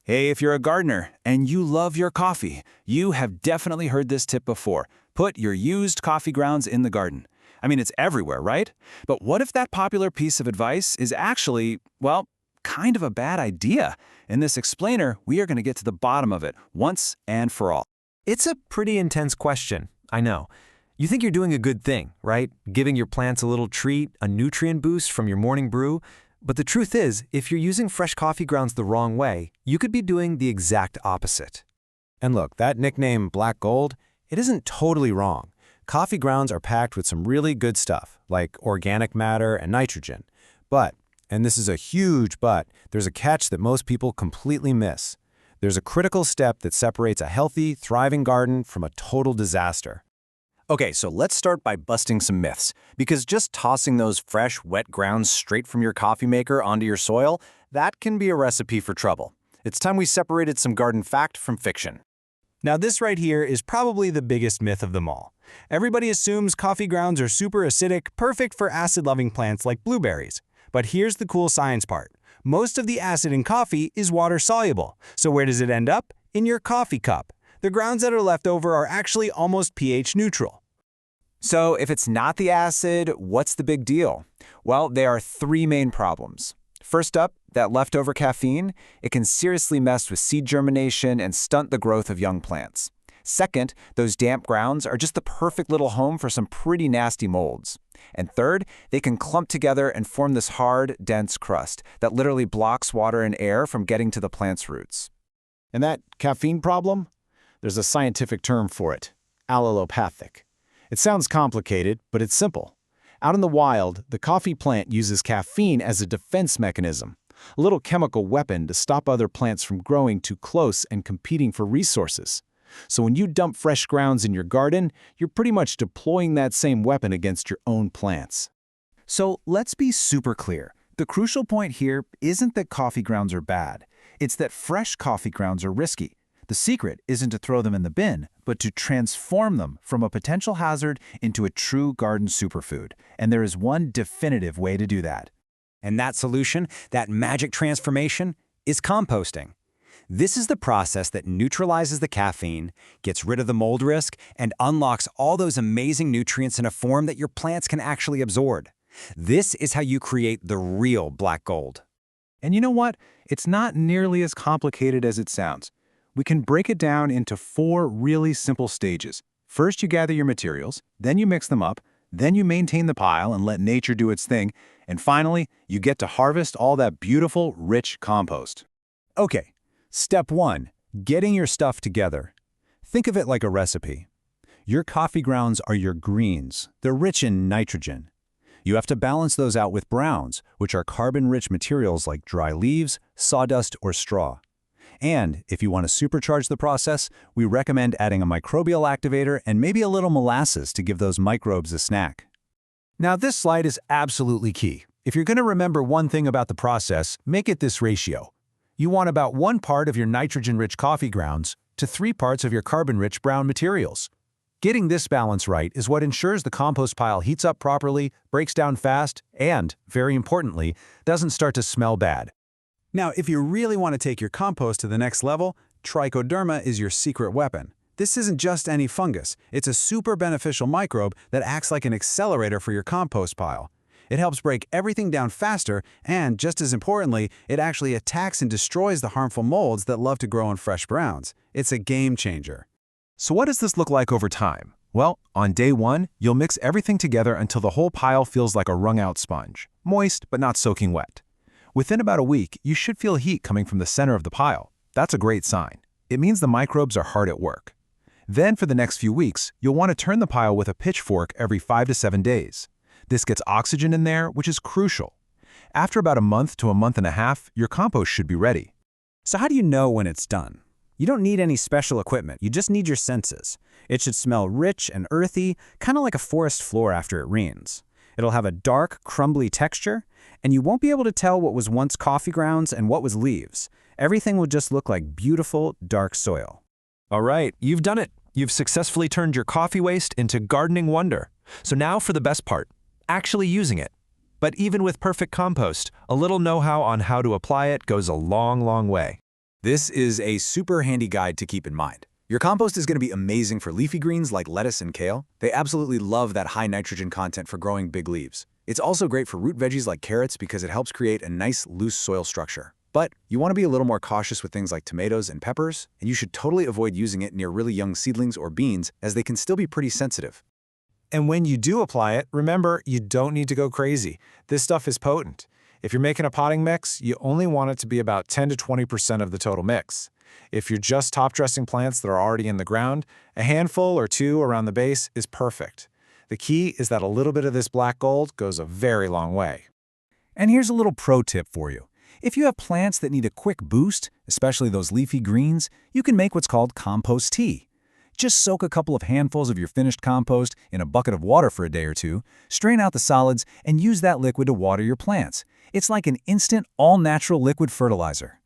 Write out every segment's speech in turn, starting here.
Hey, if you're a gardener and you love your coffee, you have definitely heard this tip before. Put your used coffee grounds in the garden. I mean, it's everywhere, right? But what if that popular piece of advice is actually, well, kind of a bad idea? In this explainer, we are going to get to the bottom of it once and for all. It's a pretty intense question, I know. You think you're doing a good thing, right? Giving your plants a little treat, a nutrient boost from your morning brew. But the truth is, if you're using fresh coffee grounds the wrong way, you could be doing the exact opposite. And look, that nickname Black Gold, it isn't totally wrong. Coffee grounds are packed with some really good stuff, like organic matter and nitrogen. But, and this is a huge but, there's a catch that most people completely miss. There's a critical step that separates a healthy, thriving garden from a total disaster. Okay, so let's start by busting some myths, because just tossing those fresh, wet grounds straight from your coffee maker onto your soil, that can be a recipe for trouble. It's time we separated some garden fact from fiction. Now this right here is probably the biggest myth of them all. Everybody assumes coffee grounds are super acidic, perfect for acid-loving plants like blueberries. But here's the cool science part. Most of the acid in coffee is water-soluble. So where does it end up? In your coffee cup. The grounds that are left over are actually almost pH neutral. So if it's not the acid, what's the big deal? Well, there are three main problems. First up, that leftover caffeine, it can seriously mess with seed germination and stunt the growth of young plants. Second, those damp grounds are just the perfect little home for some pretty nasty molds. And third, they can clump together and form this hard, dense crust that literally blocks water and air from getting to the plant's roots. And that caffeine problem? There's a scientific term for it, allelopathic. It sounds complicated, but it's simple. Out in the wild, the coffee plant uses caffeine as a defense mechanism, a little chemical weapon to stop other plants from growing too close and competing for resources. So when you dump fresh grounds in your garden, you're pretty much deploying that same weapon against your own plants. So let's be super clear. The crucial point here isn't that coffee grounds are bad. It's that fresh coffee grounds are risky. The secret isn't to throw them in the bin, but to transform them from a potential hazard into a true garden superfood. And there is one definitive way to do that. And that solution, that magic transformation, is composting. This is the process that neutralizes the caffeine, gets rid of the mold risk, and unlocks all those amazing nutrients in a form that your plants can actually absorb. This is how you create the real black gold. And you know what? It's not nearly as complicated as it sounds. We can break it down into 4 really simple stages. First, you gather your materials, then you mix them up, then you maintain the pile and let nature do its thing, and finally, you get to harvest all that beautiful, rich compost. Okay, step 1, getting your stuff together. Think of it like a recipe. Your coffee grounds are your greens. They're rich in nitrogen. You have to balance those out with browns, which are carbon-rich materials like dry leaves, sawdust, or straw. And if you want to supercharge the process, we recommend adding a microbial activator and maybe a little molasses to give those microbes a snack. Now this slide is absolutely key. If you're going to remember one thing about the process, make it this ratio. You want about 1 part of your nitrogen-rich coffee grounds to 3 parts of your carbon-rich brown materials. Getting this balance right is what ensures the compost pile heats up properly, breaks down fast, and, very importantly, doesn't start to smell bad. Now, if you really want to take your compost to the next level, trichoderma is your secret weapon. This isn't just any fungus. It's a super beneficial microbe that acts like an accelerator for your compost pile. It helps break everything down faster, and just as importantly, it actually attacks and destroys the harmful molds that love to grow in fresh browns. It's a game changer. So what does this look like over time? Well, on day 1, you'll mix everything together until the whole pile feels like a wrung-out sponge, moist but not soaking wet. Within about a week, you should feel heat coming from the center of the pile. That's a great sign. It means the microbes are hard at work. Then for the next few weeks, you'll want to turn the pile with a pitchfork every 5 to 7 days. This gets oxygen in there, which is crucial. After about a month to a month and a half, your compost should be ready. So how do you know when it's done? You don't need any special equipment, you just need your senses. It should smell rich and earthy, kind of like a forest floor after it rains. It'll have a dark, crumbly texture, and you won't be able to tell what was once coffee grounds and what was leaves. Everything will just look like beautiful, dark soil. All right, you've done it. You've successfully turned your coffee waste into gardening wonder. So now for the best part, actually using it. But even with perfect compost, a little know-how on how to apply it goes a long, long way. This is a super handy guide to keep in mind. Your compost is going to be amazing for leafy greens like lettuce and kale. They absolutely love that high nitrogen content for growing big leaves. It's also great for root veggies like carrots because it helps create a nice, loose soil structure. But you want to be a little more cautious with things like tomatoes and peppers, and you should totally avoid using it near really young seedlings or beans as they can still be pretty sensitive. And when you do apply it, remember, you don't need to go crazy. This stuff is potent. If you're making a potting mix, you only want it to be about 10 to 20% of the total mix. If you're just top dressing plants that are already in the ground, a handful or two around the base is perfect. The key is that a little bit of this black gold goes a very long way. And here's a little pro tip for you. If you have plants that need a quick boost, especially those leafy greens, you can make what's called compost tea. Just soak a couple of handfuls of your finished compost in a bucket of water for a day or two, strain out the solids, and use that liquid to water your plants. It's like an instant, all-natural liquid fertilizer.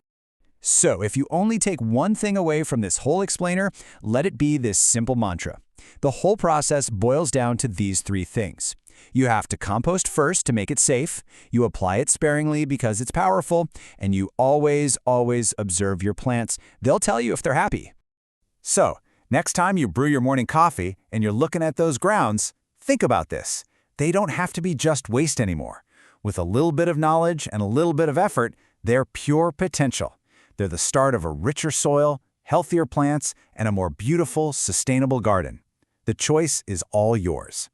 So, if you only take one thing away from this whole explainer, let it be this simple mantra. The whole process boils down to these three things. You have to compost first to make it safe, you apply it sparingly because it's powerful, and you always observe your plants. They'll tell you if they're happy. So, next time you brew your morning coffee and you're looking at those grounds, think about this. They don't have to be just waste anymore. With a little bit of knowledge and a little bit of effort, they're pure potential. They're the start of a richer soil, healthier plants, and a more beautiful, sustainable garden. The choice is all yours.